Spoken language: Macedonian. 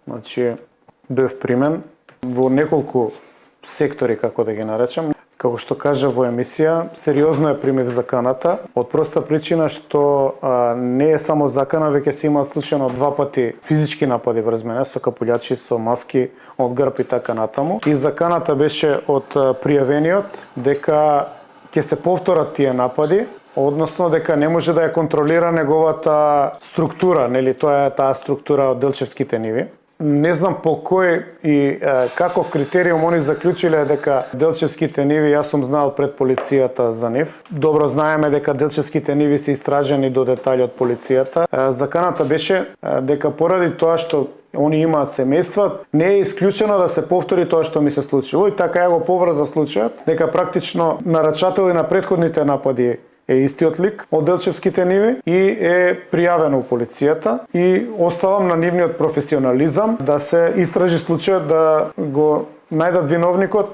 Значи, бев примен во неколку сектори, како да ги наречам. Како што кажа во емисија, сериозно е примев заканата, од проста причина што не е само закана, веќе се имаат случајно 2 пати физички напади врз мене со капулјачи, со маски од грб и така натаму. И заканата беше од пријавениот дека ќе се повторат тие напади, односно дека не може да ја контролира неговата структура, нели, тоа е таа структура од Делчевските ниви. Не знам по кој и каков критериум они заклучиле дека Делчевските ниви, јас сум знаел пред полицијата за нив. Добро знаеме дека Делчевските ниви се истражени до детали од полицијата. Заканата беше дека поради тоа што они имаат семејства, не е исклучено да се повтори тоа што ми се случило, и така ја го поврза случајот, дека практично нарачател на претходните напади е истиот лик од Делчевските ниви и е пријавено у полицијата, и оставам на нивниот професионализам да се истражи случајот, да го најдат виновникот.